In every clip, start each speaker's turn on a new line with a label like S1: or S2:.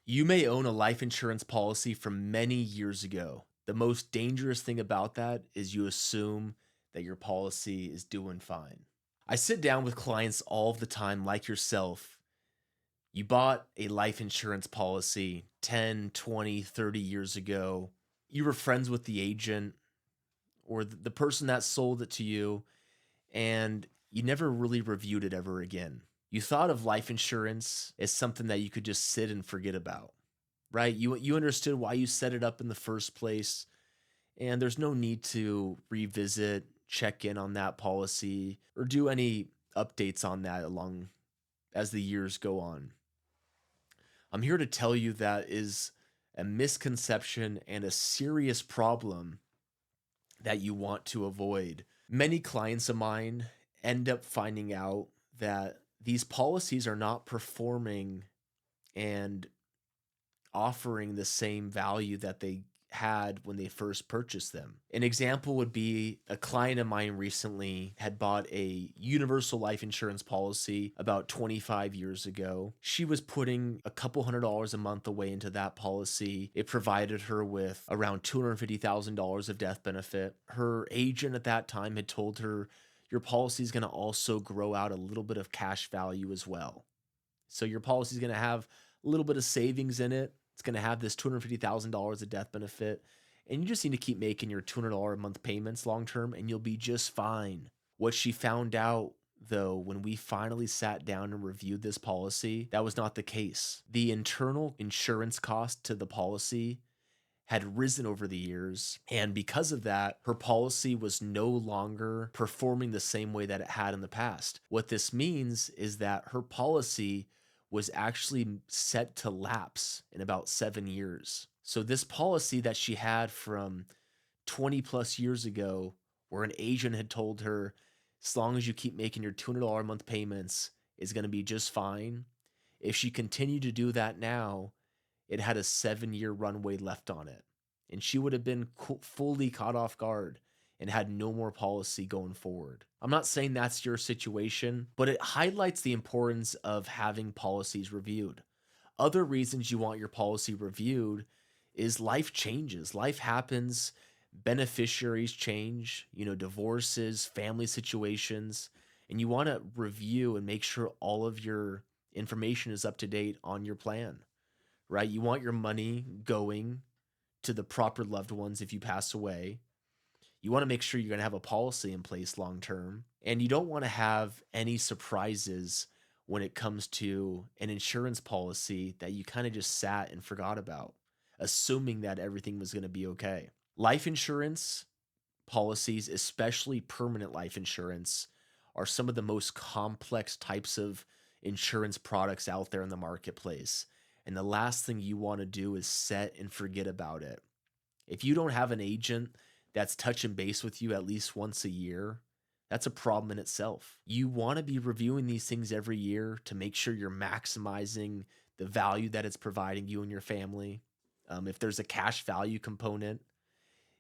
S1: You may own a life insurance policy from many years ago. The most dangerous thing about that is you assume that your policy is doing fine. I sit down with clients all the time, like yourself. You bought a life insurance policy 10, 20, 30 years ago. You were friends with the agent or the person that sold it to you, and you never really reviewed it ever again. You thought of life insurance as something that you could just sit and forget about, right? You understood why you set it up in the first place, and there's no need to revisit, check in on that policy, or do any updates on that along as the years go on. I'm here to tell you that is a misconception and a serious problem that you want to avoid. Many clients of mine end up finding out that these policies are not performing and offering the same value that they had when they first purchased them. An example would be a client of mine recently had bought a universal life insurance policy about 25 years ago. She was putting a couple $100 a month away into that policy. It provided her with around $250,000 of death benefit. Her agent at that time had told her, your policy is going to also grow out a little bit of cash value as well. So your policy is going to have a little bit of savings in it. It's going to have this $250,000 of death benefit. And you just need to keep making your $200 a month payments long term, and you'll be just fine. What she found out, though, when we finally sat down and reviewed this policy, that was not the case. The internal insurance cost to the policy had risen over the years. And because of that, her policy was no longer performing the same way that it had in the past. What this means is that her policy was actually set to lapse in about 7 years. So this policy that she had from 20 plus years ago, where an agent had told her, as long as you keep making your $200 a month payments, is going to be just fine. If she continued to do that now, it had a 7-year runway left on it. And she would have been fully caught off guard and had no more policy going forward. I'm not saying that's your situation, but it highlights the importance of having policies reviewed. Other reasons you want your policy reviewed is life changes, life happens, beneficiaries change, divorces, family situations, and you want to review and make sure all of your information is up to date on your plan, right? You want your money going to the proper loved ones if you pass away. You want to make sure you're going to have a policy in place long term, and you don't want to have any surprises when it comes to an insurance policy that you kind of just sat and forgot about, assuming that everything was going to be okay. Life insurance policies, especially permanent life insurance, are some of the most complex types of insurance products out there in the marketplace. And the last thing you want to do is set and forget about it. If you don't have an agent that's touching base with you at least once a year, that's a problem in itself. You want to be reviewing these things every year to make sure you're maximizing the value that it's providing you and your family. If there's a cash value component,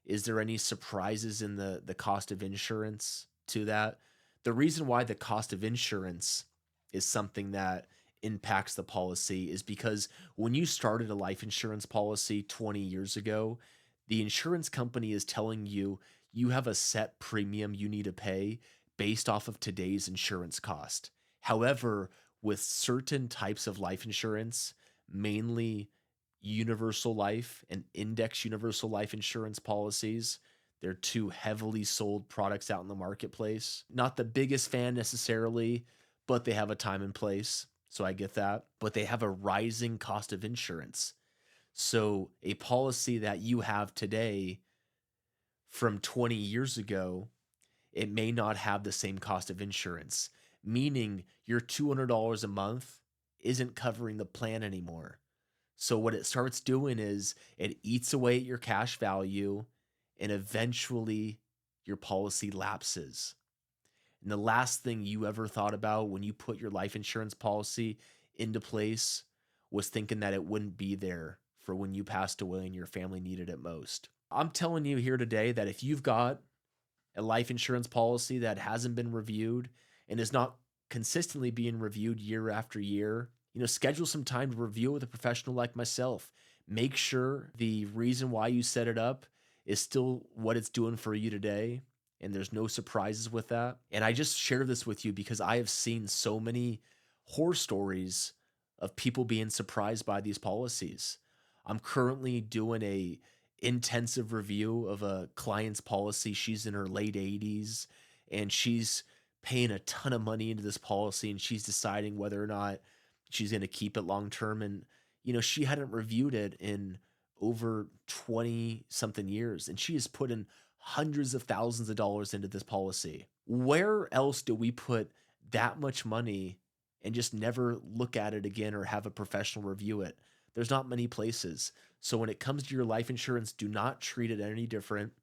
S1: is there any surprises in the cost of insurance to that? The reason why the cost of insurance is something that impacts the policy is because when you started a life insurance policy 20 years ago, the insurance company is telling you you have a set premium you need to pay based off of today's insurance cost. However, with certain types of life insurance, mainly universal life and index universal life insurance policies, they're two heavily sold products out in the marketplace. Not the biggest fan necessarily, but they have a time and place. So I get that. But they have a rising cost of insurance. So a policy that you have today from 20 years ago, it may not have the same cost of insurance, meaning your $200 a month isn't covering the plan anymore. So what it starts doing is it eats away at your cash value, and eventually your policy lapses. And the last thing you ever thought about when you put your life insurance policy into place was thinking that it wouldn't be there for when you passed away and your family needed it most. I'm telling you here today that if you've got a life insurance policy that hasn't been reviewed and is not consistently being reviewed year after year, schedule some time to review it with a professional like myself. Make sure the reason why you set it up is still what it's doing for you today, and there's no surprises with that. And I just share this with you because I have seen so many horror stories of people being surprised by these policies. I'm currently doing a intensive review of a client's policy. She's in her late 80s and she's paying a ton of money into this policy, and she's deciding whether or not she's going to keep it long term. And she hadn't reviewed it in over 20 something years, and she has put in hundreds of thousands of dollars into this policy. Where else do we put that much money and just never look at it again or have a professional review it? There's not many places. So when it comes to your life insurance, do not treat it any different.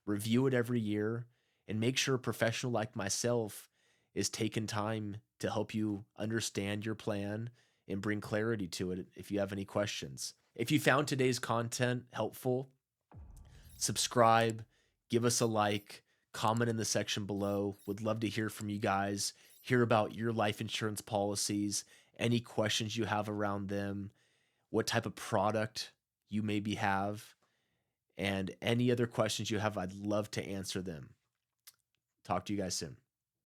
S1: Review it every year and make sure a professional like myself is taking time to help you understand your plan and bring clarity to it if you have any questions. If you found today's content helpful, subscribe, give us a like, comment in the section below. Would love to hear from you guys, hear about your life insurance policies, any questions you have around them, what type of product you maybe have, and any other questions you have. I'd love to answer them. Talk to you guys soon.